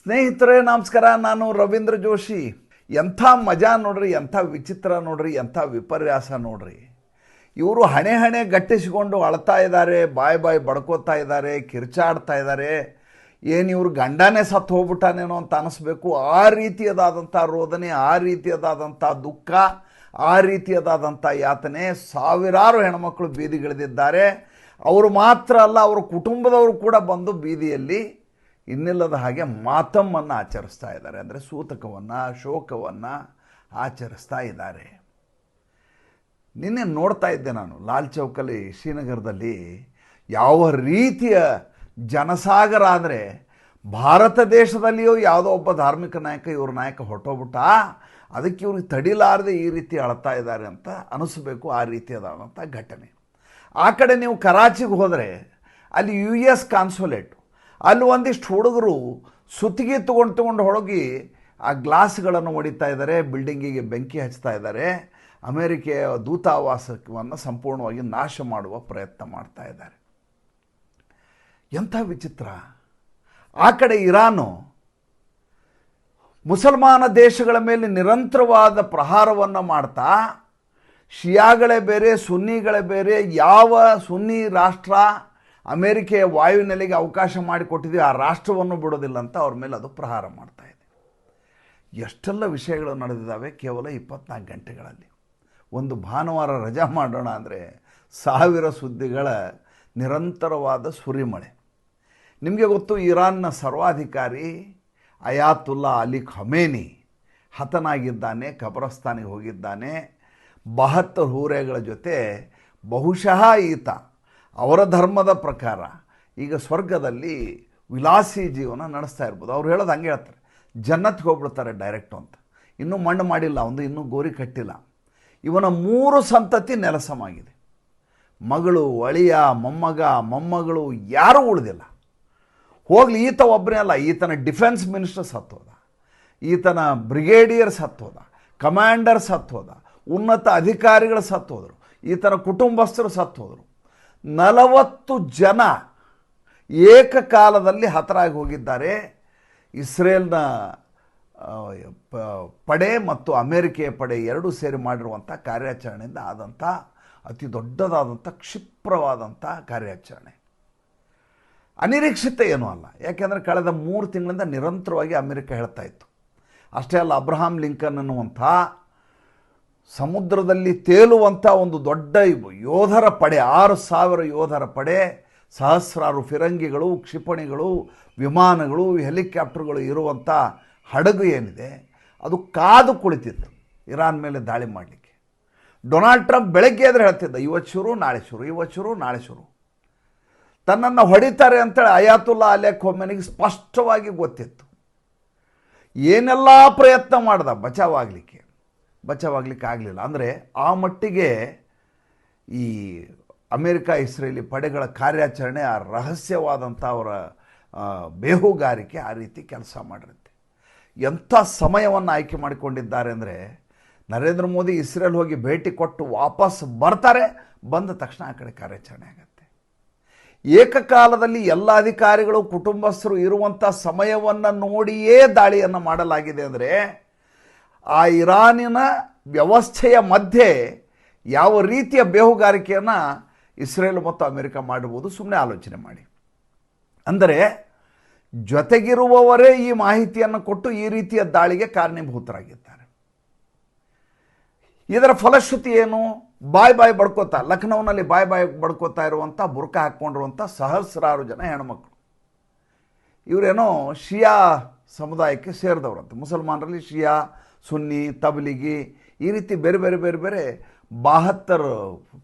ಸ್ನೇಹಿತರೆ ನಮಸ್ಕಾರ. ನಾನು ರವೀಂದ್ರ ಜೋಶಿ. ಎಂಥ ಮಜಾ ನೋಡ್ರಿ, ಎಂಥ ವಿಚಿತ್ರ ನೋಡ್ರಿ, ಎಂಥ ವಿಪರ್ಯಾಸ ನೋಡ್ರಿ. ಇವರು ಹಣೆ ಹಣೆ ಗಟ್ಟಿಸಿಕೊಂಡು ಅಳ್ತಾ ಇದ್ದಾರೆ, ಬಾಯಿ ಬಡ್ಕೋತಾ ಇದ್ದಾರೆ, ಕಿರ್ಚಾಡ್ತಾ ಇದ್ದಾರೆ. ಏನು ಇವ್ರು ಗಂಡನೇ ಸತ್ತು ಹೋಗ್ಬಿಟ್ಟಾನೇನೋ ಅಂತ ಅನಿಸ್ಬೇಕು. ಆ ರೀತಿಯದಾದಂಥ ರೋದನೆ, ಆ ರೀತಿಯದಾದಂಥ ದುಃಖ, ಆ ರೀತಿಯದಾದಂಥ ಯಾತನೆ. ಸಾವಿರಾರು ಹೆಣ್ಮಕ್ಳು ಬೀದಿಗಿಳಿದಿದ್ದಾರೆ. ಅವರು ಮಾತ್ರ ಅಲ್ಲ, ಅವರ ಕುಟುಂಬದವರು ಕೂಡ ಬಂದು ಬೀದಿಯಲ್ಲಿ ಇನ್ನಿಲ್ಲದ ಹಾಗೆ ಮಾತಮ್ಮನ್ನು ಆಚರಿಸ್ತಾ ಇದ್ದಾರೆ. ಅಂದರೆ ಸೂತಕವನ್ನು, ಶೋಕವನ್ನು ಆಚರಿಸ್ತಾ ಇದ್ದಾರೆ. ನಿನ್ನೆ ನೋಡ್ತಾ ಇದ್ದೆ ನಾನು ಲಾಲ್ ಚೌಕಲ್ಲಿ ಶ್ರೀನಗರದಲ್ಲಿ ಯಾವ ರೀತಿಯ ಜನಸಾಗರ. ಅಂದರೆ ಭಾರತ ದೇಶದಲ್ಲಿಯೂ ಯಾವುದೋ ಒಬ್ಬ ಧಾರ್ಮಿಕ ನಾಯಕ, ಇವ್ರ ನಾಯಕ ಹೊಟ್ಟೋಗ್ಬಿಟ್ಟ, ಅದಕ್ಕೆ ಇವ್ರಿಗೆ ತಡಿಲಾರದೆ ಈ ರೀತಿ ಅಳ್ತಾ ಇದ್ದಾರೆ ಅಂತ ಅನಿಸ್ಬೇಕು. ಆ ರೀತಿಯಾದಂಥ ಘಟನೆ. ಆ ಕಡೆ ನೀವು ಕರಾಚಿಗೆ ಹೋದರೆ ಅಲ್ಲಿ US ಕಾನ್ಸುಲೇಟು, ಅಲ್ಲಿ ಒಂದಿಷ್ಟು ಹುಡುಗರು ಸುತ್ತಿಗೆ ತೊಗೊಂಡು ಹೋಗಿ ಆ ಗ್ಲಾಸ್ಗಳನ್ನು ಹೊಡಿತಾ ಇದ್ದಾರೆ, ಬಿಲ್ಡಿಂಗಿಗೆ ಬೆಂಕಿ ಹಚ್ತಾ ಇದ್ದಾರೆ. ಅಮೇರಿಕೆಯ ದೂತಾವಾಸವನ್ನು ಸಂಪೂರ್ಣವಾಗಿ ನಾಶ ಮಾಡುವ ಪ್ರಯತ್ನ ಮಾಡ್ತಾ ಇದ್ದಾರೆ. ಎಂಥ ವಿಚಿತ್ರ. ಆ ಕಡೆ ಇರಾನು ಮುಸಲ್ಮಾನ ದೇಶಗಳ ಮೇಲೆ ನಿರಂತರವಾದ ಪ್ರಹಾರವನ್ನು ಮಾಡ್ತಾ, ಶಿಯಾಗಳೇ ಬೇರೆ ಸುನ್ನಿಗಳೇ ಬೇರೆ, ಯಾವ ಸುನ್ನಿ ರಾಷ್ಟ್ರ ಅಮೇರಿಕೆಯ ವಾಯುನೆಲೆಗೆ ಅವಕಾಶ ಮಾಡಿಕೊಟ್ಟಿದೆ ಆ ರಾಷ್ಟ್ರವನ್ನು ಬಿಡೋದಿಲ್ಲ ಅಂತ ಅವ್ರ ಮೇಲೆ ಅದು ಪ್ರಹಾರ ಮಾಡ್ತಾ ಇದೆ. ಎಷ್ಟೆಲ್ಲ ವಿಷಯಗಳು ನಡೆದಿದ್ದಾವೆ ಕೇವಲ 24 ಗಂಟೆಗಳಲ್ಲಿ. ಒಂದು ಭಾನುವಾರ ರಜಾ ಮಾಡೋಣ ಅಂದರೆ 1000 ಸುದ್ದಿಗಳ ನಿರಂತರವಾದ ಸುರಿಮಳೆ. ನಿಮಗೆ ಗೊತ್ತು, ಇರಾನ್ನ ಸರ್ವಾಧಿಕಾರಿ ಅಯಾತುಲ್ಲಾ ಅಲಿ ಖಮೇನಿ ಹತನಾಗಿದ್ದಾನೆ, ಕಬ್ರಸ್ತಾನಿಗೆ ಹೋಗಿದ್ದಾನೆ. 72 ಹೂರೆಗಳ ಜೊತೆ ಬಹುಶಃ ಈತ ಅವರ ಧರ್ಮದ ಪ್ರಕಾರ ಈಗ ಸ್ವರ್ಗದಲ್ಲಿ ವಿಲಾಸಿ ಜೀವನ ನಡೆಸ್ತಾ ಇರ್ಬೋದು. ಅವ್ರು ಹೇಳೋದು ಹಂಗೆ ಹೇಳ್ತಾರೆ, ಜನ್ನತ್ಗೆ ಹೋಗ್ಬಿಡ್ತಾರೆ ಡೈರೆಕ್ಟು ಅಂತ. ಇನ್ನೂ ಮಣ್ಣು ಮಾಡಿಲ್ಲ, ಒಂದು ಇನ್ನೂ ಗೋರಿ ಕಟ್ಟಿಲ್ಲ. ಇವನ 3 ಸಂತತಿ ನೆಲಸಮಾಗಿದೆ. ಮಗಳು, ಅಳಿಯ, ಮೊಮ್ಮಗಳು ಯಾರೂ ಉಳಿದಿಲ್ಲ. ಹೋಗಲಿ, ಈತ ಒಬ್ಬನೇ ಅಲ್ಲ, ಈತನ ಡಿಫೆನ್ಸ್ ಮಿನಿಸ್ಟರ್ ಸತ್ತೋದ, ಈತನ ಬ್ರಿಗೇಡಿಯರ್ ಸತ್ತೋದ, ಕಮಾಂಡರ್ ಸತ್ತೋದ, ಉನ್ನತ ಅಧಿಕಾರಿಗಳು ಸತ್ತೋದರು, ಈತನ ಕುಟುಂಬಸ್ಥರು ಸತ್ತೋದರು. 40 ಜನ ಏಕಕಾಲದಲ್ಲಿ ಹತರಾಗಿ ಹೋಗಿದ್ದಾರೆ. ಇಸ್ರೇಲ್ನ ಪಡೆ ಮತ್ತು ಅಮೇರಿಕೆಯ ಪಡೆ ಎರಡೂ ಸೇರಿ ಮಾಡಿರುವಂಥ ಕಾರ್ಯಾಚರಣೆಯಿಂದ ಆದಂಥ ಅತಿ ದೊಡ್ಡದಾದಂಥ ಕ್ಷಿಪ್ರವಾದಂಥ ಕಾರ್ಯಾಚರಣೆ. ಅನಿರೀಕ್ಷಿತ ಏನೂ ಅಲ್ಲ, ಯಾಕೆಂದರೆ ಕಳೆದ 3 ತಿಂಗಳಿಂದ ನಿರಂತರವಾಗಿ ಅಮೇರಿಕ ಹೇಳ್ತಾ ಇತ್ತು. ಅಷ್ಟೇ ಅಲ್ಲ, ಅಬ್ರಹಾಂ ಲಿಂಕನ್ ಅನ್ನುವಂಥ ಸಮುದ್ರದಲ್ಲಿ ತೇಲುವಂಥ ಒಂದು ದೊಡ್ಡ ಯೋಧರ ಪಡೆ, 6000 ಯೋಧರ ಪಡೆ, ಸಹಸ್ರಾರು ಫಿರಂಗಿಗಳು, ಕ್ಷಿಪಣಿಗಳು, ವಿಮಾನಗಳು, ಹೆಲಿಕಾಪ್ಟರ್ಗಳು ಇರುವಂಥ ಹಡಗು ಏನಿದೆ ಅದು ಕಾದು ಕುಳಿತಿತ್ತು ಇರಾನ್ ಮೇಲೆ ದಾಳಿ ಮಾಡಲಿಕ್ಕೆ. ಡೊನಾಲ್ಡ್ ಟ್ರಂಪ್ ಬೆಳಗ್ಗೆ ಎದ್ರೆ ಹೇಳ್ತಿದ್ದ, ಇವತ್ತು ಶುರು ನಾಳೆ ಶುರು, ಇವತ್ತು ಶುರು ನಾಳೆ ಶುರು. ತನ್ನನ್ನು ಹೊಡಿತಾರೆ ಅಂತೇಳಿ ಅಯಾತುಲ್ಲಾ ಅಲಿ ಖಮೇನಿಗೆ ಸ್ಪಷ್ಟವಾಗಿ ಗೊತ್ತಿತ್ತು. ಏನೆಲ್ಲ ಪ್ರಯತ್ನ ಮಾಡ್ದ ಬಚಾವಾಗಲಿಕ್ಕೆ ಆಗಲಿಲ್ಲ. ಅಂದರೆ ಆ ಮಟ್ಟಿಗೆ ಈ ಅಮೇರಿಕ ಇಸ್ರೇಲಿ ಪಡೆಗಳ ಕಾರ್ಯಾಚರಣೆ, ಆ ರಹಸ್ಯವಾದಂಥ ಅವರ ಬೇಹುಗಾರಿಕೆ ಆ ರೀತಿ ಕೆಲಸ ಮಾಡಿರುತ್ತೆ. ಎಂಥ ಸಮಯವನ್ನು ಆಯ್ಕೆ ಮಾಡಿಕೊಂಡಿದ್ದಾರೆ ಅಂದರೆ, ನರೇಂದ್ರ ಮೋದಿ ಇಸ್ರೇಲ್ ಹೋಗಿ ಭೇಟಿ ಕೊಟ್ಟು ವಾಪಸ್ ಬರ್ತಾರೆ, ಬಂದ ತಕ್ಷಣ ಆ ಕಡೆ ಕಾರ್ಯಾಚರಣೆ ಆಗುತ್ತೆ. ಏಕಕಾಲದಲ್ಲಿ ಎಲ್ಲ ಅಧಿಕಾರಿಗಳು, ಕುಟುಂಬಸ್ಥರು ಇರುವಂಥ ಸಮಯವನ್ನು ನೋಡಿಯೇ ದಾಳಿಯನ್ನು ಮಾಡಲಾಗಿದೆ. ಅಂದರೆ ಆ ಇರಾನಿನ ವ್ಯವಸ್ಥೆಯ ಮಧ್ಯೆ ಯಾವ ರೀತಿಯ ಬೇಹುಗಾರಿಕೆಯನ್ನು ಇಸ್ರೇಲ್ ಮತ್ತು ಅಮೇರಿಕ ಮಾಡಿರ್ಬೋದು, ಸುಮ್ಮನೆ ಆಲೋಚನೆ ಮಾಡಿ. ಅಂದರೆ ಜೊತೆಗಿರುವವರೇ ಈ ಮಾಹಿತಿಯನ್ನು ಕೊಟ್ಟು ಈ ರೀತಿಯ ದಾಳಿಗೆ ಕಾರಣೀಭೂತರಾಗಿದ್ದಾರೆ. ಇದರ ಫಲಶ್ರುತಿ ಏನು? ಬಾಯ್ ಬಡ್ಕೋತಾ, ಲಖನೌನಲ್ಲಿ ಬಾಯ್ ಬಡ್ಕೋತಾ ಇರುವಂಥ, ಬುರ್ಕ ಹಾಕ್ಕೊಂಡಿರುವಂಥ ಸಹಸ್ರಾರು ಜನ ಹೆಣ್ಮಕ್ಳು. ಇವರೇನೋ ಶಿಯಾ ಸಮುದಾಯಕ್ಕೆ ಸೇರಿದವರಂತೆ. ಮುಸಲ್ಮಾನರಲ್ಲಿ ಶಿಯಾ, ಸುನ್ನಿ, ತಬ್ಲಿಗಿ ಈ ರೀತಿ ಬೇರೆ 72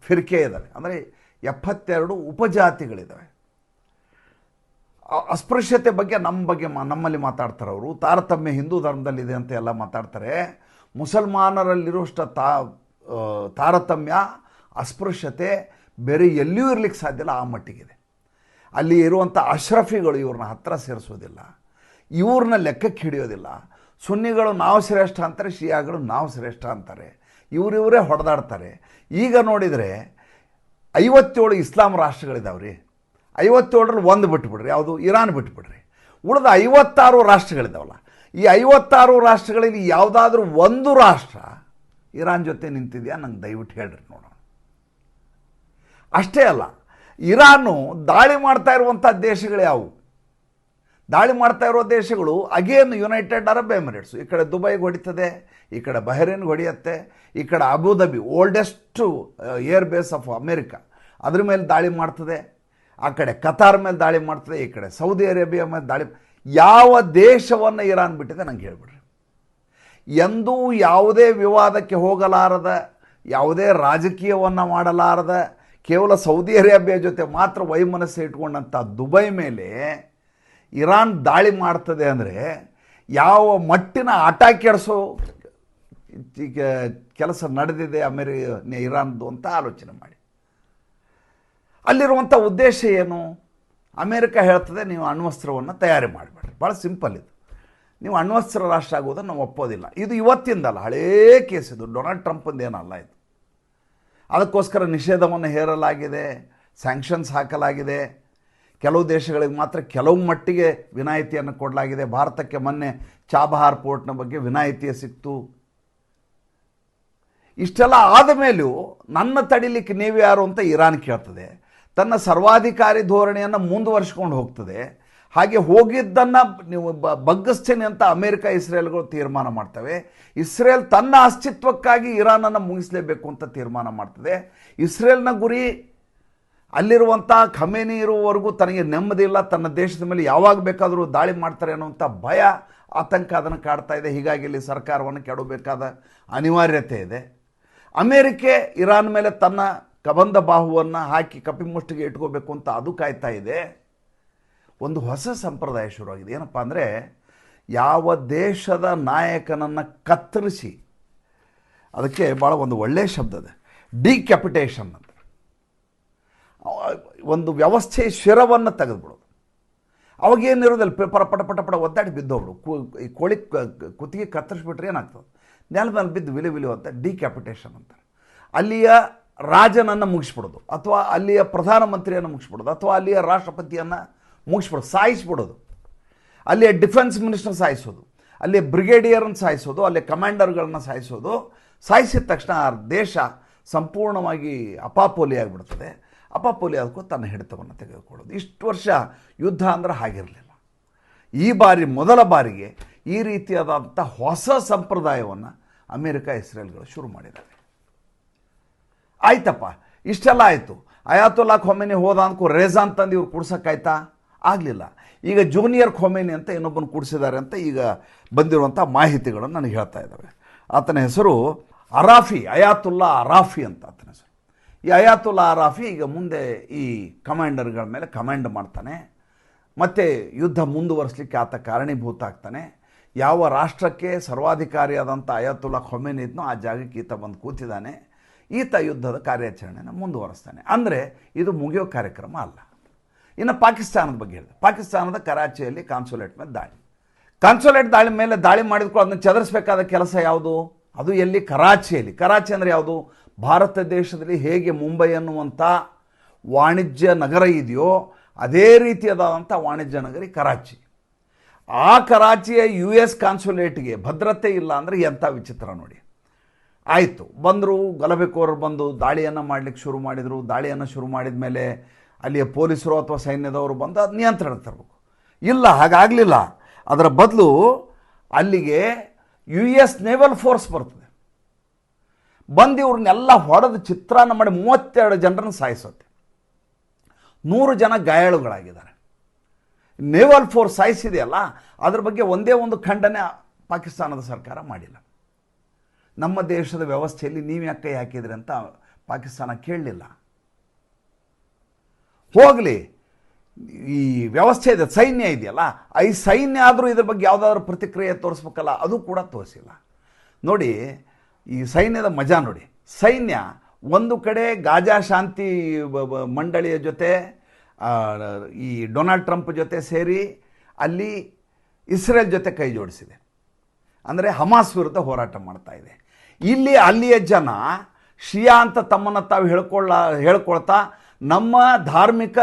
ಫಿರ್ಕೆ ಇದ್ದಾವೆ. ಅಂದರೆ 72 ಉಪಜಾತಿಗಳಿದ್ದಾವೆ. ಅಸ್ಪೃಶ್ಯತೆ ಬಗ್ಗೆ ನಮ್ಮಲ್ಲಿ ಮಾತಾಡ್ತಾರೆ ಅವರು. ತಾರತಮ್ಯ ಹಿಂದೂ ಧರ್ಮದಲ್ಲಿದೆ ಅಂತ ಎಲ್ಲ ಮಾತಾಡ್ತಾರೆ. ಮುಸಲ್ಮಾನರಲ್ಲಿರುವಷ್ಟು ತಾರತಮ್ಯ, ಅಸ್ಪೃಶ್ಯತೆ ಬೇರೆ ಎಲ್ಲಿಯೂ ಇರಲಿಕ್ಕೆ ಸಾಧ್ಯ ಇಲ್ಲ, ಆ ಮಟ್ಟಿಗಿದೆ. ಅಲ್ಲಿ ಇರುವಂಥ ಅಶ್ರಫಿಗಳು ಇವ್ರನ್ನ ಹತ್ತಿರ ಸೇರಿಸೋದಿಲ್ಲ, ಇವ್ರನ್ನ ಲೆಕ್ಕಕ್ಕೆ ಹಿಡಿಯೋದಿಲ್ಲ. ಸುನ್ನಿಗಳು ನಾವು ಶ್ರೇಷ್ಠ ಅಂತಾರೆ, ಶಿಯಾಗಳು ನಾವು ಶ್ರೇಷ್ಠ ಅಂತಾರೆ. ಇವರೇ ಹೊಡೆದಾಡ್ತಾರೆ. ಈಗ ನೋಡಿದರೆ 57 ಇಸ್ಲಾಂ ರಾಷ್ಟ್ರಗಳಿದಾವ್ರಿ. 57ರಲ್ಲಿ ಒಂದು ಬಿಟ್ಬಿಡ್ರಿ, ಯಾವುದು? ಇರಾನ್ ಬಿಟ್ಬಿಡ್ರಿ. ಉಳಿದ 56 ರಾಷ್ಟ್ರಗಳಿದ್ದಾವಲ್ಲ, ಈ 56 ರಾಷ್ಟ್ರಗಳಲ್ಲಿ ಯಾವುದಾದ್ರೂ ಒಂದು ರಾಷ್ಟ್ರ ಇರಾನ್ ಜೊತೆ ನಿಂತಿದೆಯಾ? ನಂಗೆ ದಯವಿಟ್ಟು ಹೇಳ್ರಿ ನೋಡೋಣ. ಅಷ್ಟೇ ಅಲ್ಲ, ಇರಾನು ದಾಳಿ ಮಾಡ್ತಾ ಇರುವಂಥ ದೇಶಗಳು ಯಾವುವು? ದಾಳಿ ಮಾಡ್ತಾ ಇರೋ ದೇಶಗಳು ಅಗೇನ್ ಯುನೈಟೆಡ್ ಅರಬ್ ಎಮಿರೇಟ್ಸು. ಈ ಕಡೆ ದುಬೈಗೆ ಹೊಡಿತದೆ, ಈ ಕಡೆ ಬಹರೇನ್ಗೆ ಹೊಡೆಯುತ್ತೆ, ಈ ಕಡೆ Abu Dhabi oldest air base of America ಅದ್ರ ಮೇಲೆ ದಾಳಿ ಮಾಡ್ತದೆ, ಆ ಕಡೆ ಕತಾರ್ ಮೇಲೆ ದಾಳಿ ಮಾಡ್ತದೆ, ಈ ಕಡೆ ಸೌದಿ ಅರೇಬಿಯಾ ಮೇಲೆ ದಾಳಿ. ಯಾವ ದೇಶವನ್ನು ಇರಾನ್ ಬಿಟ್ಟಿದೆ ನಂಗೆ ಹೇಳ್ಬಿಡ್ರಿ. ಎಂದೂ ಯಾವುದೇ ವಿವಾದಕ್ಕೆ ಹೋಗಲಾರದ, ಯಾವುದೇ ರಾಜಕೀಯವನ್ನು ಮಾಡಲಾರದ, ಕೇವಲ ಸೌದಿ ಅರೇಬಿಯಾ ಜೊತೆ ಮಾತ್ರ ವೈಮನಸ್ಸು ಇಟ್ಕೊಂಡಂಥ ದುಬೈ ಮೇಲೆ ಇರಾನ್ ದಾಳಿ ಮಾಡ್ತದೆ ಅಂದರೆ ಯಾವ ಮಟ್ಟಿನ ಆಟ ಕೆಡಿಸೋ ಕೆಲಸ ನಡೆದಿದೆ ಇರಾನ್ದು ಅಂತ ಆಲೋಚನೆ ಮಾಡಿ. ಅಲ್ಲಿರುವಂಥ ಉದ್ದೇಶ ಏನು? ಅಮೇರಿಕ ಹೇಳ್ತದೆ ನೀವು ಅಣ್ವಸ್ತ್ರವನ್ನು ತಯಾರಿ ಮಾಡಬೇಡ್ರಿ. ಭಾಳ ಸಿಂಪಲ್ ಇದು. ನೀವು ಅಣ್ವಸ್ತ್ರ ರಾಷ್ಟ್ರ ಆಗೋದನ್ನು ನಾವು ಒಪ್ಪೋದಿಲ್ಲ. ಇದು ಇವತ್ತಿಂದಲ್ಲ, ಹಳೇ ಕೇಸ್ ಇದು. ಡೊನಾಲ್ಡ್ ಟ್ರಂಪಂದು ಏನಲ್ಲ ಇದು. ಅದಕ್ಕೋಸ್ಕರ ನಿಷೇಧವನ್ನು ಹೇರಲಾಗಿದೆ, ಸ್ಯಾಂಕ್ಷನ್ಸ್ ಹಾಕಲಾಗಿದೆ. ಕೆಲವು ದೇಶಗಳಿಗೆ ಮಾತ್ರ ಕೆಲವು ಮಟ್ಟಿಗೆ ವಿನಾಯಿತಿಯನ್ನು ಕೊಡಲಾಗಿದೆ. ಭಾರತಕ್ಕೆ ಮೊನ್ನೆ ಚಾಬಹಾರ್ ಪೋರ್ಟ್ನ ಬಗ್ಗೆ ವಿನಾಯಿತಿಯೇ ಸಿಕ್ತು. ಇಷ್ಟೆಲ್ಲ ಆದ ಮೇಲೂ ನನ್ನ ತಡಿಲಿಕ್ಕೆ ನೀವು ಯಾರು ಅಂತ ಇರಾನ್ ಕೇಳ್ತದೆ. ತನ್ನ ಸರ್ವಾಧಿಕಾರಿ ಧೋರಣೆಯನ್ನು ಮುಂದುವರಿಸ್ಕೊಂಡು ಹೋಗ್ತದೆ. ಹಾಗೆ ಹೋಗಿದ್ದನ್ನು ನೀವು ಬಗ್ಗಿಸ್ತೇನೆ ಅಂತ ಅಮೇರಿಕ ಇಸ್ರೇಲ್ಗಳು ತೀರ್ಮಾನ ಮಾಡ್ತವೆ. ಇಸ್ರೇಲ್ ತನ್ನ ಅಸ್ತಿತ್ವಕ್ಕಾಗಿ ಇರಾನನ್ನು ಮುಗಿಸಲೇಬೇಕು ಅಂತ ತೀರ್ಮಾನ ಮಾಡ್ತದೆ. ಇಸ್ರೇಲ್ನ ಗುರಿ ಅಲ್ಲಿರುವಂಥ ಖಮೇನಿ ಇರುವವರೆಗೂ ತನಗೆ ನೆಮ್ಮದಿ ಇಲ್ಲ, ತನ್ನ ದೇಶದ ಮೇಲೆ ಯಾವಾಗ ಬೇಕಾದರೂ ದಾಳಿ ಮಾಡ್ತಾರೆ ಅನ್ನುವಂಥ ಭಯ, ಆತಂಕ ಅದನ್ನು ಕಾಡ್ತಾ ಇದೆ. ಹೀಗಾಗಿ ಇಲ್ಲಿ ಸರ್ಕಾರವನ್ನು ಕೆಡಬೇಕಾದ ಅನಿವಾರ್ಯತೆ ಇದೆ. ಅಮೇರಿಕೆ ಇರಾನ್ ಮೇಲೆ ತನ್ನ ಕಬಂಧ ಬಾಹುವನ್ನು ಹಾಕಿ ಕಪಿಮುಷ್ಟಿಗೆ ಇಟ್ಕೋಬೇಕು ಅಂತ ಅದು ಕಾಯ್ತಾ ಇದೆ. ಒಂದು ಹೊಸ ಸಂಪ್ರದಾಯ ಶುರುವಾಗಿದೆ. ಏನಪ್ಪ ಅಂದರೆ, ಯಾವ ದೇಶದ ನಾಯಕನನ್ನು ಕತ್ತರಿಸಿ, ಅದಕ್ಕೆ ಭಾಳ ಒಂದು ಒಳ್ಳೆಯ ಶಬ್ದ ಇದೆ, ಡಿಕ್ಯಾಪಿಟೇಷನ್ ಅಂತ. ಒಂದು ವ್ಯವಸ್ಥೆ ಶಿರವನ್ನು ತೆಗೆದುಬಿಡೋದು. ಅವಾಗೇನಿರೋದಲ್ಲಿ ಪಟ ಪಟ ಪಟ ಒದ್ದಾಡಿ ಬಿದ್ದೋಗ್ರು. ಈ ಕೋಳಿ ಕುತ್ತಿಗೆ ಕತ್ತರಿಸ್ಬಿಟ್ರೆ ಏನಾಗ್ತದೆ? ನೆಲ ಮೇಲೆ ಬಿದ್ದು ವಿಲಿ ವಿಲಿ ಅಂತ ಡಿಕ್ಯಾಪಿಟೇಷನ್ ಅಂತಾರೆ. ಅಲ್ಲಿಯ ರಾಜನನ್ನು ಮುಗಿಸ್ಬಿಡೋದು, ಅಥವಾ ಅಲ್ಲಿಯ ಪ್ರಧಾನಮಂತ್ರಿಯನ್ನು ಮುಗಿಸ್ಬಿಡೋದು, ಅಥವಾ ಅಲ್ಲಿಯ ರಾಷ್ಟ್ರಪತಿಯನ್ನು ಮುಗಿಸ್ಬಿಡೋದು, ಸಾಯಿಸ್ಬಿಡೋದು. ಅಲ್ಲಿಯ ಡಿಫೆನ್ಸ್ ಮಿನಿಸ್ಟರ್ ಸಾಯಿಸೋದು, ಅಲ್ಲಿ ಬ್ರಿಗೇಡಿಯರನ್ನು ಸಾಯಿಸೋದು, ಅಲ್ಲಿ ಕಮಾಂಡರ್ಗಳನ್ನ ಸಾಯಿಸೋದು. ಸಾಯಿಸಿದ ತಕ್ಷಣ ಆ ದೇಶ ಸಂಪೂರ್ಣವಾಗಿ ಅಪಾಪೋಲಿ ಆಗಿಬಿಡ್ತದೆ. ಅಪಾಪೋಲಿ ಅದಕ್ಕೂ ತನ್ನ ಹಿಡಿತವನ್ನು ತೆಗೆದುಕೊಳ್ಳೋದು. ಇಷ್ಟು ವರ್ಷ ಯುದ್ಧ ಅಂದರೆ ಹಾಗಿರಲಿಲ್ಲ. ಈ ಬಾರಿ ಮೊದಲ ಬಾರಿಗೆ ಈ ರೀತಿಯಾದಂಥ ಹೊಸ ಸಂಪ್ರದಾಯವನ್ನು ಅಮೇರಿಕ ಇಸ್ರೇಲ್ಗಳು ಶುರು ಮಾಡಿದ್ದಾರೆ. ಆಯ್ತಪ್ಪ, ಇಷ್ಟೆಲ್ಲ ಆಯಿತು. ಅಯಾತುಲ್ಲಾ ಖೊಮೇನಿ ಹೋದ ಅಂದ್ಕೂ ರೇಜಾನ್ ತಂದು ಇವ್ರು ಕೂಡ್ಸೋಕ್ಕಾಯ್ತಾ? ಆಗಲಿಲ್ಲ. ಈಗ ಜೂನಿಯರ್ ಖೊಮೇನಿ ಅಂತ ಇನ್ನೊಬ್ಬನು ಕೂಡಿಸಿದ್ದಾರೆ ಅಂತ ಈಗ ಬಂದಿರುವಂಥ ಮಾಹಿತಿಗಳನ್ನು ನನಗೆ ಹೇಳ್ತಾ ಇದ್ದಾವೆ. ಆತನ ಹೆಸರು ಅರಾಫಿ, ಅಯಾತುಲ್ಲಾ ಅರಾಫಿ ಅಂತ ಆತನ ಹೆಸರು. ಈ ಅಯಾತುಲ್ಲಾ ಅರಾಫಿ ಈಗ ಮುಂದೆ ಈ ಕಮಾಂಡರ್ಗಳ ಮೇಲೆ ಕಮಾಂಡ್ ಮಾಡ್ತಾನೆ. ಮತ್ತು ಯುದ್ಧ ಮುಂದುವರಿಸಲಿಕ್ಕೆ ಆತ ಕಾರಣೀಭೂತ ಆಗ್ತಾನೆ. ಯಾವ ರಾಷ್ಟ್ರಕ್ಕೆ ಸರ್ವಾಧಿಕಾರಿಯಾದಂಥ ಅಯಾತುಲ್ಲಾ ಖೊಮೇನಿ ಇದ್ನೋ ಆ ಜಾಗಕ್ಕೆ ಈತ ಬಂದು ಕೂತಿದ್ದಾನೆ. ಈತ ಯುದ್ಧದ ಕಾರ್ಯಾಚರಣೆಯನ್ನು ಮುಂದುವರಿಸ್ತಾನೆ. ಅಂದರೆ ಇದು ಮುಗಿಯೋ ಕಾರ್ಯಕ್ರಮ ಅಲ್ಲ. ಇನ್ನು ಪಾಕಿಸ್ತಾನದ ಬಗ್ಗೆ ಹೇಳಿದೆ. ಪಾಕಿಸ್ತಾನದ ಕರಾಚಿಯಲ್ಲಿ ಕಾನ್ಸುಲೇಟ್ ಮೇಲೆ ದಾಳಿ. ಕಾನ್ಸುಲೇಟ್ ಮೇಲೆ ದಾಳಿ ಮಾಡಿದ್ಕೊಂಡು ಅದನ್ನು ಚದರಿಸಬೇಕಾದ ಕೆಲಸ ಯಾವುದು? ಅದು ಎಲ್ಲಿ? ಕರಾಚಿಯಲ್ಲಿ. ಕರಾಚಿ ಅಂದರೆ ಯಾವುದು? ಭಾರತ ದೇಶದಲ್ಲಿ ಹೇಗೆ ಮುಂಬೈ ಅನ್ನುವಂಥ ವಾಣಿಜ್ಯ ನಗರ ಇದೆಯೋ ಅದೇ ರೀತಿಯಾದಂಥ ವಾಣಿಜ್ಯ ನಗರಿ ಕರಾಚಿ. ಆ ಕರಾಚಿಯ US ಕಾನ್ಸುಲೇಟ್ಗೆ ಭದ್ರತೆ ಇಲ್ಲ ಅಂದರೆ ಎಂಥ ವಿಚಿತ್ರ ನೋಡಿ. ಆಯಿತು, ಬಂದರು, ಗಲಭೆಕೋರರು ಬಂದು ದಾಳಿಯನ್ನು ಮಾಡಲಿಕ್ಕೆ ಶುರು ಮಾಡಿದರು. ದಾಳಿಯನ್ನು ಶುರು ಮಾಡಿದ ಮೇಲೆ ಅಲ್ಲಿಯ ಪೊಲೀಸರು ಅಥವಾ ಸೈನ್ಯದವರು ಬಂದು ಅದು ನಿಯಂತ್ರಣಕ್ಕೆ ತರಬೇಕು. ಇಲ್ಲ, ಹಾಗಾಗಲಿಲ್ಲ. ಅದರ ಬದಲು ಅಲ್ಲಿಗೆ US ನೇವಲ್ ಫೋರ್ಸ್ ಬರ್ತದೆ. ಬಂದು ಇವ್ರನ್ನೆಲ್ಲ ಹೊಡೆದು ಚಿತ್ರಾನ್ನ ಮಾಡಿ 32 ಜನರನ್ನು ಸಾಯಿಸುತ್ತೆ. 100 ಜನ ಗಾಯಾಳುಗಳಾಗಿದ್ದಾರೆ. ನೇವಲ್ ಫೋರ್ಸ್ ಸಾಯಿಸಿದೆಯಲ್ಲ, ಅದ್ರ ಬಗ್ಗೆ ಒಂದೇ ಒಂದು ಖಂಡನೆ ಪಾಕಿಸ್ತಾನದ ಸರ್ಕಾರ ಮಾಡಿಲ್ಲ. ನಮ್ಮ ದೇಶದ ವ್ಯವಸ್ಥೆಯಲ್ಲಿ ನೀವು ಯಾಕೆ ಕೈ ಹಾಕಿದ್ರಿ ಅಂತ ಪಾಕಿಸ್ತಾನ ಕೇಳಲಿಲ್ಲ. ಹೋಗಲಿ, ಈ ವ್ಯವಸ್ಥೆ ಇದೆ, ಸೈನ್ಯ ಇದೆಯಲ್ಲ, ಈ ಸೈನ್ಯ ಆದರೂ ಇದ್ರ ಬಗ್ಗೆ ಯಾವುದಾದ್ರೂ ಪ್ರತಿಕ್ರಿಯೆ ತೋರಿಸ್ಬೇಕಲ್ಲ, ಅದು ಕೂಡ ತೋರಿಸಿಲ್ಲ. ನೋಡಿ, ಈ ಸೈನ್ಯದ ಮಜಾ ನೋಡಿ. ಸೈನ್ಯ ಒಂದು ಕಡೆ ಗಾಜಾ ಶಾಂತಿ ಮಂಡಳಿಯ ಜೊತೆ, ಈ ಡೊನಾಲ್ಡ್ ಟ್ರಂಪ್ ಜೊತೆ ಸೇರಿ ಅಲ್ಲಿ ಇಸ್ರೇಲ್ ಜೊತೆ ಕೈ ಜೋಡಿಸಿದೆ. ಅಂದರೆ ಹಮಾಸ್ ವಿರುದ್ಧ ಹೋರಾಟ ಮಾಡ್ತಾ ಇದೆ. ಇಲ್ಲಿ ಅಲ್ಲಿಯ ಜನ ಶಿಯಾ ಅಂತ ತಮ್ಮನ್ನು ತಾವು ಹೇಳ್ಕೊಳ್ತಾ ನಮ್ಮ ಧಾರ್ಮಿಕ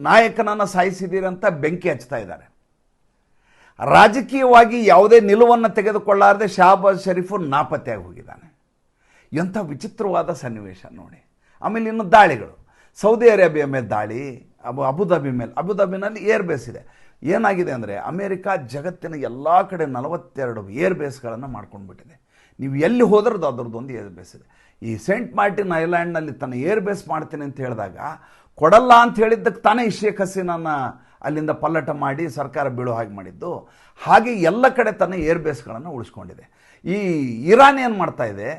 ನಾಯಕನನ್ನು ಸಾಯಿಸಿದ್ದೀರಂತ ಬೆಂಕಿ ಹಚ್ತಾ ಇದ್ದಾರೆ. ರಾಜಕೀಯವಾಗಿ ಯಾವುದೇ ನಿಲುವನ್ನು ತೆಗೆದುಕೊಳ್ಳಾರದೆ ಶಹಬಾಜ್ ಶರೀಫು ನಾಪತ್ತೆಯಾಗಿ ಹೋಗಿದ್ದಾನೆ. ಎಂಥ ವಿಚಿತ್ರವಾದ ಸನ್ನಿವೇಶ ನೋಡಿ. ಆಮೇಲೆ ಇನ್ನು ದಾಳಿಗಳು, ಸೌದಿ ಅರೇಬಿಯಾ ಮೇಲೆ ದಾಳಿ, ಅಬುಧಾಬಿ ಮೇಲೆ, ಅಬುಧಾಬಿನಲ್ಲಿ ಏರ್ ಬೇಸ್ ಇದೆ. ಏನಾಗಿದೆ ಅಂದರೆ ಅಮೇರಿಕ ಜಗತ್ತಿನ ಎಲ್ಲ ಕಡೆ 42 ಏರ್ ಬೇಸ್ಗಳನ್ನು ಮಾಡ್ಕೊಂಡ್ಬಿಟ್ಟಿದೆ. ನೀವು ಎಲ್ಲಿ ಹೋದ್ರದ್ದು ಅದರದ್ದೊಂದು ಏರ್ ಬೇಸ್ ಇದೆ. ಈ ಸೇಂಟ್ ಮಾರ್ಟಿನ್ ಐಲ್ಯಾಂಡ್ನಲ್ಲಿ ತನ್ನ ಏರ್ ಬೇಸ್ ಮಾಡ್ತೀನಿ ಅಂತ ಹೇಳಿದಾಗ ಕೊಡಲ್ಲ ಅಂತ ಹೇಳಿದ್ದಕ್ಕೆ ತಾನೇ ಈ ಶೇಖ್ ಹಸೀನನ್ನು ಅಲ್ಲಿಂದ ಪಲ್ಲಟ ಮಾಡಿ ಸರ್ಕಾರ ಬೀಳೋ ಹಾಗೆ ಮಾಡಿದ್ದು. ಹಾಗೆ ಎಲ್ಲ ಕಡೆ ತನ್ನ ಏರ್ ಬೇಸ್ಗಳನ್ನು ಉಳಿಸ್ಕೊಂಡಿದೆ. ಈ ಇರಾನ್ ಏನು ಮಾಡ್ತಾ ಇದೆ,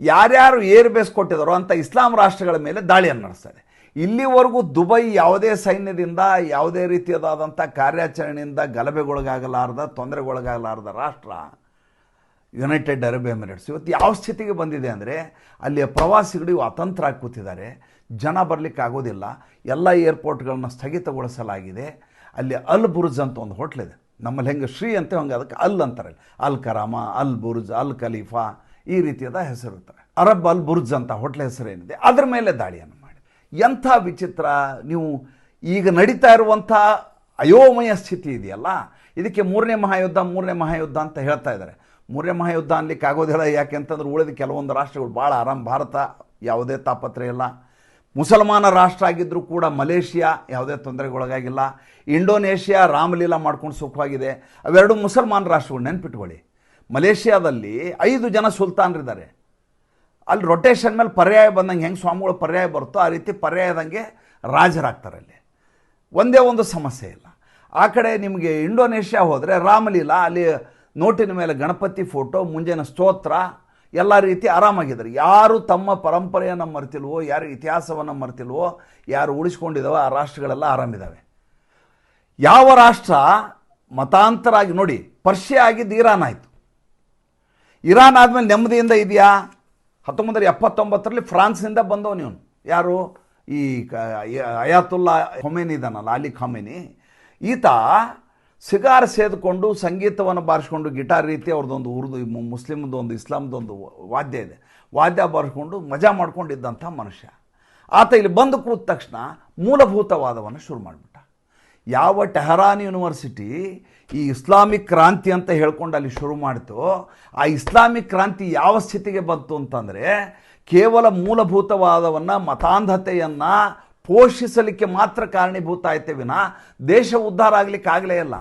ಯಾರ್ಯಾರು ಏರ್ ಬೇಸ್ ಕೊಟ್ಟಿದ್ದಾರೋ ಅಂಥ ಇಸ್ಲಾಂ ರಾಷ್ಟ್ರಗಳ ಮೇಲೆ ದಾಳಿಯನ್ನು ನಡೆಸ್ತಾ ಇದೆ. ಇಲ್ಲಿವರೆಗೂ ದುಬೈ ಯಾವುದೇ ಸೈನ್ಯದಿಂದ ಯಾವುದೇ ರೀತಿಯಾದಂಥ ಕಾರ್ಯಾಚರಣೆಯಿಂದ ಗಲಭೆಗೊಳಗಾಗಲಾರ್ದ, ತೊಂದರೆಗೊಳಗಾಗಲಾರ್ದ ರಾಷ್ಟ್ರ ಯುನೈಟೆಡ್ ಅರಬ್ ಎಮಿರೇಟ್ಸ್. ಇವತ್ತು ಯಾವ ಸ್ಥಿತಿಗೆ ಬಂದಿದೆ ಅಂದರೆ ಅಲ್ಲಿಯ ಪ್ರವಾಸಿಗಳು ಇವು ಅತಂತ್ರ ಆಗಿ ಕೂತಿದ್ದಾರೆ. ಜನ ಬರಲಿಕ್ಕೆ ಆಗೋದಿಲ್ಲ. ಎಲ್ಲ ಏರ್ಪೋರ್ಟ್ಗಳನ್ನ ಸ್ಥಗಿತಗೊಳಿಸಲಾಗಿದೆ. ಅಲ್ಲಿ ಅಲ್ ಬುರ್ಜ್ ಅಂತ ಒಂದು ಹೋಟ್ಲಿದೆ. ನಮ್ಮಲ್ಲಿ ಹೆಂಗೆ ಶ್ರೀ ಅಂತ ಹಂಗೆ ಅದಕ್ಕೆ ಅಲ್ ಅಂತಾರೆ. ಅಲ್ ಕರಾಮ, ಅಲ್ ಬುರ್ಜ್, ಅಲ್ ಖಲೀಫಾ ಈ ರೀತಿಯಾದ ಹೆಸರು ಇರ್ತಾರೆ. ಅರಬ್ ಅಲ್ ಬುರ್ಜ್ ಅಂತ ಹೋಟ್ಲ ಹೆಸರೇನಿದೆ ಅದರ ಮೇಲೆ ದಾಳಿಯನ್ನು ಮಾಡಿ. ಎಂಥ ವಿಚಿತ್ರ! ನೀವು ಈಗ ನಡೀತಾ ಇರುವಂಥ ಅಯೋಮಯ ಸ್ಥಿತಿ ಇದೆಯಲ್ಲ, ಇದಕ್ಕೆ ಮೂರನೇ ಮಹಾಯುದ್ಧ ಅಂತ ಹೇಳ್ತಾ ಇದ್ದಾರೆ. ಮೂರನೇ ಮಹಾಯುದ್ಧ ಅನ್ಲಿಕ್ಕೆ ಆಗೋದಿಲ್ಲ. ಯಾಕೆ ಅಂತಂದ್ರೆ ಉಳಿದ ಕೆಲವೊಂದು ರಾಷ್ಟ್ರಗಳು ಭಾಳ ಆರಾಮ್. ಭಾರತ ಯಾವುದೇ ತಾಪತ್ರೆ ಇಲ್ಲ. ಮುಸಲ್ಮಾನ ರಾಷ್ಟ್ರ ಆಗಿದ್ದರೂ ಕೂಡ ಮಲೇಷಿಯಾ ಯಾವುದೇ ತೊಂದರೆಗೊಳಗಾಗಿಲ್ಲ. ಇಂಡೋನೇಷ್ಯಾ ರಾಮಲೀಲಾ ಮಾಡ್ಕೊಂಡು ಸುಖವಾಗಿದೆ. ಅವೆರಡು ಮುಸಲ್ಮಾನ ರಾಷ್ಟ್ರಗಳು ನೆನ್ಪಿಟ್ಕೊಳ್ಳಿ. ಮಲೇಷಿಯಾದಲ್ಲಿ 5 ಜನ ಸುಲ್ತಾನರಿದ್ದಾರೆ. ಅಲ್ಲಿ ರೊಟೇಷನ್ ಮೇಲೆ ಪರ್ಯಾಯ ಬಂದಂಗೆ ಹೆಂಗೆ ಸ್ವಾಮಿಗಳು ಪರ್ಯಾಯ ಬರುತ್ತೋ ಆ ರೀತಿ ಪರ್ಯಾಯದಂಗೆ ರಾಜರಾಗ್ತಾರೆ. ಅಲ್ಲಿ ಒಂದೇ ಒಂದು ಸಮಸ್ಯೆ ಇಲ್ಲ. ಆ ಕಡೆ ನಿಮಗೆ ಇಂಡೋನೇಷ್ಯಾ ಹೋದರೆ ರಾಮಲೀಲಾ, ಅಲ್ಲಿ ನೋಟಿನ ಮೇಲೆ ಗಣಪತಿ ಫೋಟೋ, ಮುಂಜಾನೆ ಸ್ತೋತ್ರ, ಎಲ್ಲ ರೀತಿ ಆರಾಮಾಗಿದ್ದಾರೆ. ಯಾರು ತಮ್ಮ ಪರಂಪರೆಯನ್ನು ಮರ್ತಿಲ್ವೋ, ಯಾರು ಇತಿಹಾಸವನ್ನು ಮರ್ತಿಲ್ವೋ, ಯಾರು ಉಳಿಸ್ಕೊಂಡಿದ್ದಾವೋ ಆ ರಾಷ್ಟ್ರಗಳೆಲ್ಲ ಆರಾಮಿದ್ದಾವೆ. ಯಾವ ರಾಷ್ಟ್ರ ಮತಾಂತರ ಆಗಿ ನೋಡಿ, ಪರ್ಷಿಯಾ ಆಗಿದ್ದು ಇರಾನ್ ಆಯಿತು. ಇರಾನ್ ಆದಮೇಲೆ ನೆಮ್ಮದಿಯಿಂದ ಇದೆಯಾ? 1979ರಲ್ಲಿ ಫ್ರಾನ್ಸ್ನಿಂದ ಬಂದವನು ಇವನು. ಯಾರು? ಈ ಅಯಾತುಲ್ಲಾ ಖೊಮೇನಿ ಇದ್ದಾನಲ್ಲ, ಅಲಿ ಖೊಮೇನಿ. ಈತ ಸಿಗಾರ್ ಸೇದ್ಕೊಂಡು ಸಂಗೀತವನ್ನು ಬಾರಿಸ್ಕೊಂಡು ಗಿಟಾರ್ ರೀತಿ ಅವ್ರದ್ದೊಂದು ಉರ್ದು ಮುಸ್ಲಿಮ್ದೊಂದು ಇಸ್ಲಾಮ್ದೊಂದು ವಾದ್ಯ ಇದೆ, ವಾದ್ಯ ಬಾರಿಸ್ಕೊಂಡು ಮಜಾ ಮಾಡ್ಕೊಂಡಿದ್ದಂಥ ಮನುಷ್ಯ. ಆತ ಇಲ್ಲಿ ಬಂದು ಕೂತ ತಕ್ಷಣ ಮೂಲಭೂತವಾದವನ್ನು ಶುರು ಮಾಡಿಬಿಟ್ಟ. ಯಾವ ಟೆಹರಾನ್ ಯೂನಿವರ್ಸಿಟಿ ಈ ಇಸ್ಲಾಮಿಕ್ ಕ್ರಾಂತಿ ಅಂತ ಹೇಳ್ಕೊಂಡು ಅಲ್ಲಿ ಶುರು ಮಾಡಿತು, ಆ ಇಸ್ಲಾಮಿಕ್ ಕ್ರಾಂತಿ ಯಾವ ಸ್ಥಿತಿಗೆ ಬಂತು ಅಂತಂದರೆ ಕೇವಲ ಮೂಲಭೂತವಾದವನ್ನು, ಮತಾಂಧತೆಯನ್ನು ಪೋಷಿಸಲಿಕ್ಕೆ ಮಾತ್ರ ಕಾರಣೀಭೂತ ಆಯ್ತೇ ವಿನ ದೇಶ ಉದ್ಧಾರ ಆಗಲಿಕ್ಕೆ ಆಗಲೇ ಇಲ್ಲ.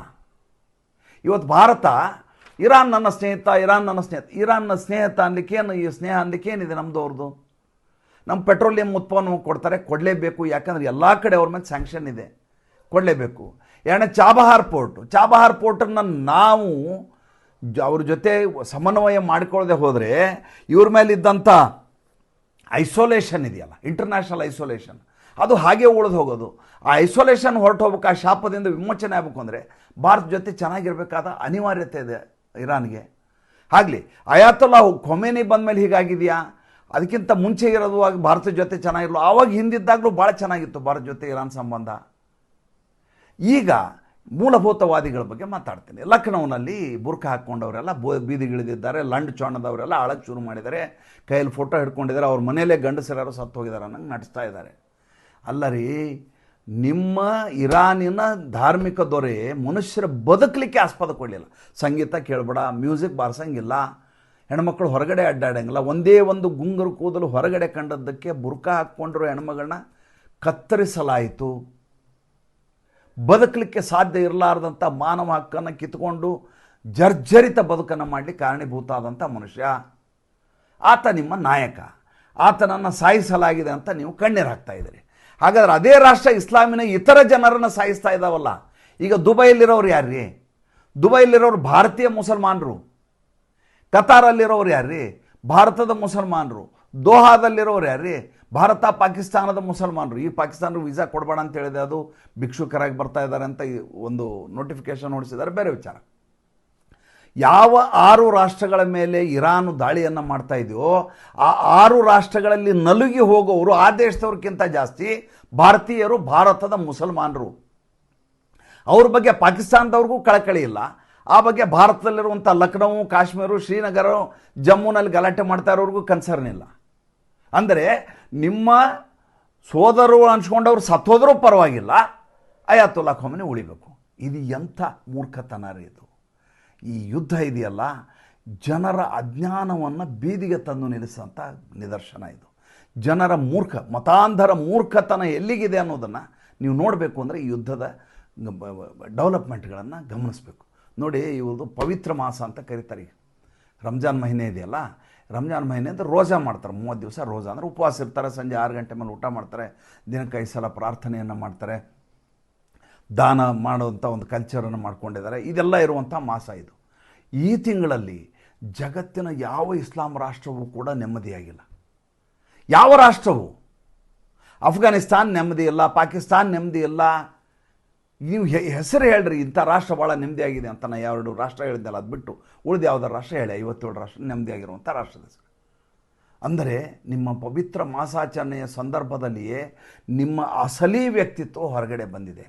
ಇವತ್ತು ಭಾರತ ಇರಾನ್ ನನ್ನ ಸ್ನೇಹಿತ, ಇರಾನ್ನ ಸ್ನೇಹಿತ ಅನ್ಲಿಕ್ಕೇನು, ಈ ಸ್ನೇಹ ಅನ್ಲಿಕ್ಕೆ ಏನಿದೆ ನಮ್ಮದು? ಅವ್ರದ್ದು ನಮ್ಮ ಪೆಟ್ರೋಲಿಯಂ ಉತ್ಪನ್ನ ಕೊಡ್ತಾರೆ, ಕೊಡಲೇಬೇಕು. ಯಾಕಂದರೆ ಎಲ್ಲ ಕಡೆ ಅವ್ರ ಮೇಲೆ ಸ್ಯಾಂಕ್ಷನ್ ಇದೆ, ಕೊಡಲೇಬೇಕು. ಚಾಬಹಾರ್ ಪೋರ್ಟನ್ನು ನಾವು ಅವ್ರ ಜೊತೆ ಸಮನ್ವಯ ಮಾಡಿಕೊಳ್ಳದೆ ಹೋದರೆ ಇವ್ರ ಮೇಲೆ ಇದ್ದಂಥ ಐಸೋಲೇಷನ್ ಇದೆಯಲ್ಲ, ಇಂಟರ್ನ್ಯಾಷನಲ್ ಐಸೋಲೇಷನ್, ಅದು ಹಾಗೆ ಉಳಿದು ಹೋಗೋದು. ಆ ಐಸೋಲೇಷನ್ ಹೊರಟು ಹೋಗ್ಬೇಕು, ಆ ಶಾಪದಿಂದ ವಿಮೋಚನೆ ಆಗಬೇಕು ಅಂದರೆ ಭಾರತ ಜೊತೆ ಚೆನ್ನಾಗಿರಬೇಕಾದ ಅನಿವಾರ್ಯತೆ ಇದೆ ಇರಾನ್ಗೆ. ಆಗಲಿ, ಅಯಾತುಲ್ಲಾ ಖೊಮೇನಿ ಬಂದಮೇಲೆ ಹೀಗಾಗಿದೆಯಾ? ಅದಕ್ಕಿಂತ ಮುಂಚೆ ಇರೋದು ಭಾರತದ ಜೊತೆ ಚೆನ್ನಾಗಿರಲು, ಆವಾಗ ಹಿಂದಿದ್ದಾಗಲೂ ಭಾಳ ಚೆನ್ನಾಗಿತ್ತು ಭಾರತ ಜೊತೆ ಇರಾನ್ ಸಂಬಂಧ. ಈಗ ಮೂಲಭೂತವಾದಿಗಳ ಬಗ್ಗೆ ಮಾತಾಡ್ತೀನಿ. ಲಕ್ನೌನಲ್ಲಿ ಬುರ್ಕ ಹಾಕ್ಕೊಂಡವರೆಲ್ಲ ಬೀದಿಗಿಳಿದಿದ್ದಾರೆ, ಲಂಡ್ ಚೋಣದವರೆಲ್ಲ ಆಳಕ್ಕೆ ಶುರು ಮಾಡಿದ್ದಾರೆ, ಕೈಯಲ್ಲಿ ಫೋಟೋ ಹಿಡ್ಕೊಂಡಿದ್ದಾರೆ, ಅವ್ರ ಮನೆಯಲ್ಲೇ ಗಂಡಸರಾರು ಸತ್ತು ಹೋಗಿದ್ದಾರೆ ಅನ್ನಂಗೆ ನಡೆಸ್ತಾ ಇದ್ದಾರೆ. ಅಲ್ಲ ರೀ, ನಿಮ್ಮ ಇರಾನಿನ ಧಾರ್ಮಿಕ ದೊರೆ ಮನುಷ್ಯರ ಬದುಕಲಿಕ್ಕೆ ಆಸ್ಪದ ಕೊಡಲಿಲ್ಲ. ಸಂಗೀತ ಕೇಳಬೇಡ, ಮ್ಯೂಸಿಕ್ ಬಾರಿಸಂಗಿಲ್ಲ, ಹೆಣ್ಮಕ್ಳು ಹೊರಗಡೆ ಅಡ್ಡಾಡಂಗಿಲ್ಲ. ಒಂದೇ ಒಂದು ಗುಂಗುರು ಕೂದಲು ಹೊರಗಡೆ ಕಂಡದ್ದಕ್ಕೆ ಬುರ್ಕ ಹಾಕ್ಕೊಂಡಿರೋ ಹೆಣ್ಮಗಳನ್ನ ಕತ್ತರಿಸಲಾಯಿತು. ಬದುಕಲಿಕ್ಕೆ ಸಾಧ್ಯ ಇರಲಾರ್ದಂಥ ಮಾನವ ಹಕ್ಕನ್ನು ಕಿತ್ಕೊಂಡು ಜರ್ಜರಿತ ಬದುಕನ್ನು ಮಾಡಲಿಕ್ಕೆ ಕಾರಣೀಭೂತ ಆದಂಥ ಮನುಷ್ಯ ಆತ. ನಿಮ್ಮ ನಾಯಕ, ಆತನನ್ನು ಸಾಯಿಸಲಾಗಿದೆ ಅಂತ ನೀವು ಕಣ್ಣೀರು ಹಾಕ್ತಾ ಇದ್ದೀರಿ. ಹಾಗಾದ್ರೆ ಅದೇ ರಾಷ್ಟ್ರ ಇಸ್ಲಾಮಿನ ಇತರ ಜನರನ್ನು ಸಾಯಿಸ್ತಾ ಇದ್ದಾವಲ್ಲ. ಈಗ ದುಬೈಲಿರೋರು ಯಾರ್ರೀ? ದುಬೈಲಿರೋರು ಭಾರತೀಯ ಮುಸಲ್ಮಾನರು. ಕತಾರಲ್ಲಿರೋರು ಯಾರ್ರೀ? ಭಾರತದ ಮುಸಲ್ಮಾನರು. ದೋಹಾದಲ್ಲಿರೋರು ಯಾರ್ರೀ? ಭಾರತ ಪಾಕಿಸ್ತಾನದ ಮುಸಲ್ಮಾನರು. ಈ ಪಾಕಿಸ್ತಾನರು ವೀಸಾ ಕೊಡಬೇಡ ಅಂತ ಹೇಳಿದೆ, ಅದು ಭಿಕ್ಷುಕರಾಗಿ ಬರ್ತಾ ಇದ್ದಾರೆ ಅಂತ ಒಂದು ನೋಟಿಫಿಕೇಶನ್ ಹೊಡಿಸಿದ್ದಾರೆ, ಬೇರೆ ವಿಚಾರ. ಯಾವ 6 ರಾಷ್ಟ್ರಗಳ ಮೇಲೆ ಇರಾನು ದಾಳಿಯನ್ನು ಮಾಡ್ತಾ ಇದೆಯೋ ಆ 6 ರಾಷ್ಟ್ರಗಳಲ್ಲಿ ನಲುಗಿ ಹೋಗೋರು ಆ ದೇಶದವ್ರಿಗಿಂತ ಜಾಸ್ತಿ ಭಾರತೀಯರು, ಭಾರತದ ಮುಸಲ್ಮಾನರು. ಅವ್ರ ಬಗ್ಗೆ ಪಾಕಿಸ್ತಾನದವ್ರಿಗೂ ಕಳಕಳಿ ಇಲ್ಲ, ಆ ಬಗ್ಗೆ ಭಾರತದಲ್ಲಿರುವಂಥ ಲಕ್ನೋ, ಕಾಶ್ಮೀರ, ಶ್ರೀನಗರ, ಜಮ್ಮುನಲ್ಲಿ ಗಲಾಟೆ ಮಾಡ್ತಾ ಇರೋರಿಗೂ ಕನ್ಸರ್ನ್ ಇಲ್ಲ. ಅಂದರೆ ನಿಮ್ಮ ಸೋದರರು ಅನ್ಸ್ಕೊಂಡವ್ರು ಸತ್ತೋದ್ರೂ ಪರವಾಗಿಲ್ಲ, ಅಯಾತುಲ್ಲಾ ಖೊಮೇನಿ ಉಳಿಬೇಕು. ಇದು ಎಂಥ ಮೂರ್ಖತನ ರೀ ಇದು. ಈ ಯುದ್ಧ ಇದೆಯಲ್ಲ, ಜನರ ಅಜ್ಞಾನವನ್ನು ಬೀದಿಗೆ ತಂದು ನಿಲ್ಲಿಸೋಂಥ ನಿದರ್ಶನ ಇದು. ಜನರ ಮತಾಂಧರ ಮೂರ್ಖತನ ಎಲ್ಲಿಗಿದೆ ಅನ್ನೋದನ್ನು ನೀವು ನೋಡಬೇಕು ಅಂದರೆ ಈ ಯುದ್ಧದ ಡೆವಲಪ್ಮೆಂಟ್ಗಳನ್ನು ಗಮನಿಸಬೇಕು. ನೋಡಿ, ಇವ್ರದ್ದು ಪವಿತ್ರ ಮಾಸ ಅಂತ ಕರೀತಾರೆ. ರಂಜಾನ್ ಮಹಿನೆ ಇದೆಯಲ್ಲ, ರಂಜಾನ್ ಮಹಿನೆ ಅಂತ ರೋಜಾ ಮಾಡ್ತಾರೆ. 30 ದಿವಸ ರೋಜಾ ಅಂದರೆ ಉಪವಾಸ ಇರ್ತಾರೆ. ಸಂಜೆ 6 ಗಂಟೆ ಮೇಲೆ ಊಟ ಮಾಡ್ತಾರೆ. ದಿನಕ್ಕೆ 5 ಸಲ ಪ್ರಾರ್ಥನೆಯನ್ನು ಮಾಡ್ತಾರೆ. ದಾನ ಮಾಡುವಂಥ ಒಂದು ಕಲ್ಚರನ್ನು ಮಾಡ್ಕೊಂಡಿದ್ದಾರೆ. ಇದೆಲ್ಲ ಇರುವಂಥ ಮಾಸ ಇದು. ಈ ತಿಂಗಳಲ್ಲಿ ಜಗತ್ತಿನ ಯಾವ ಇಸ್ಲಾಂ ರಾಷ್ಟ್ರವೂ ಕೂಡ ನೆಮ್ಮದಿಯಾಗಿಲ್ಲ. ಯಾವ ರಾಷ್ಟ್ರವು? ಅಫ್ಘಾನಿಸ್ತಾನ್ ನೆಮ್ಮದಿ ಇಲ್ಲ, ಪಾಕಿಸ್ತಾನ್ ನೆಮ್ಮದಿ ಇಲ್ಲ. ನೀವು ಹೆಸರು ಹೇಳ್ರಿ, ಇಂಥ ರಾಷ್ಟ್ರ ಭಾಳ ನೆಮ್ಮದಿಯಾಗಿದೆ ಅಂತ. ನಾನು 2 ರಾಷ್ಟ್ರ ಹೇಳಿದ್ದೆಲ್ಲ, ಅದು ಬಿಟ್ಟು ಉಳಿದು ಯಾವುದಾರು ರಾಷ್ಟ್ರ ಹೇಳಿ. 57 ರಾಷ್ಟ್ರ ನೆಮ್ಮದಿಯಾಗಿರುವಂಥ ರಾಷ್ಟ್ರದ ಹೆಸರು. ಅಂದರೆ ನಿಮ್ಮ ಪವಿತ್ರ ಮಾಸಾಚರಣೆಯ ಸಂದರ್ಭದಲ್ಲಿಯೇ ನಿಮ್ಮ ಅಸಲಿ ವ್ಯಕ್ತಿತ್ವ ಹೊರಗಡೆ ಬಂದಿದೆ.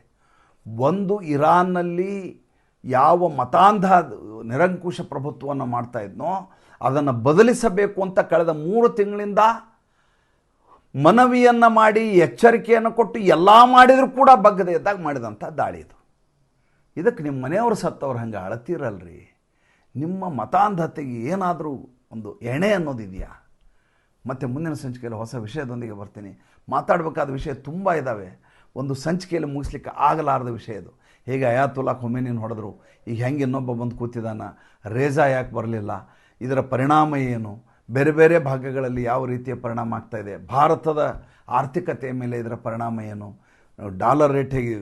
ಒಂದು, ಇರಾನ್ನಲ್ಲಿ ಯಾವ ಮತಾಂಧ ನಿರಂಕುಶ ಪ್ರಭುತ್ವವನ್ನು ಮಾಡ್ತಾ ಇದ್ನೋ ಅದನ್ನು ಬದಲಿಸಬೇಕು ಅಂತ ಕಳೆದ 3 ತಿಂಗಳಿಂದ ಮನವಿಯನ್ನು ಮಾಡಿ ಎಚ್ಚರಿಕೆಯನ್ನು ಕೊಟ್ಟು ಎಲ್ಲ ಮಾಡಿದರೂ ಕೂಡ ಬಗ್ಗದೆ ಇದ್ದಾಗ ಮಾಡಿದಂಥ ದಾಳಿ ಇದು. ಇದಕ್ಕೆ ನಿಮ್ಮ ಮನೆಯವರು ಸತ್ತವ್ರು ಹಂಗೆ ಅಳತೀರಲ್ರಿ. ನಿಮ್ಮ ಮತಾಂಧತೆಗೆ ಏನಾದರೂ ಒಂದು ಎಣೆ ಅನ್ನೋದಿದೆಯಾ? ಮತ್ತು ಮುಂದಿನ ಸಂಚಿಕೆಯಲ್ಲಿ ಹೊಸ ವಿಷಯದೊಂದಿಗೆ ಬರ್ತೀನಿ. ಮಾತಾಡಬೇಕಾದ ವಿಷಯ ತುಂಬ ಇದ್ದಾವೆ. ಒಂದು ಸಂಚಿಕೆಯಲ್ಲಿ ಮುಗಿಸ್ಲಿಕ್ಕೆ ಆಗಲಾರದ ವಿಷಯ ಇದು. ಹೇಗೆ ಅಯಾತುಲ್ಲಾ ಖೊಮೇನಿನ ಹೊಡೆದ್ರು, ಈಗ ಹೆಂಗೆ ಇನ್ನೊಬ್ಬ ಬಂದು ಕೂತಿದ್ದಾನ, ರೇಜಾ ಯಾಕೆ ಬರಲಿಲ್ಲ, ಇದರ ಪರಿಣಾಮ ಏನು, ಬೇರೆ ಬೇರೆ ಭಾಗಗಳಲ್ಲಿ ಯಾವ ರೀತಿಯ ಪರಿಣಾಮ ಆಗ್ತಾಯಿದೆ, ಭಾರತದ ಆರ್ಥಿಕತೆಯ ಮೇಲೆ ಇದರ ಪರಿಣಾಮ ಏನು, ಡಾಲರ್ ರೇಟ್ ಹೇಗೆ,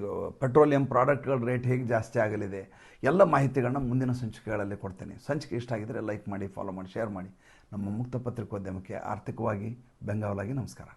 ಪೆಟ್ರೋಲಿಯಂ ಪ್ರಾಡಕ್ಟ್ಗಳ ರೇಟ್ ಹೇಗೆ ಜಾಸ್ತಿ ಆಗಲಿದೆ, ಎಲ್ಲ ಮಾಹಿತಿಗಳನ್ನ ಮುಂದಿನ ಸಂಚಿಕೆಗಳಲ್ಲಿ ಕೊಡ್ತೇನೆ. ಸಂಚಿಕೆ ಇಷ್ಟ ಆಗಿದ್ದರೆ ಲೈಕ್ ಮಾಡಿ, ಫಾಲೋ ಮಾಡಿ, ಶೇರ್ ಮಾಡಿ. ನಮ್ಮ ಮುಕ್ತ ಪತ್ರಿಕೋದ್ಯಮಕ್ಕೆ ಆರ್ಥಿಕವಾಗಿ ಬೆಂಗಾವಲಾಗಿ ನಮಸ್ಕಾರ.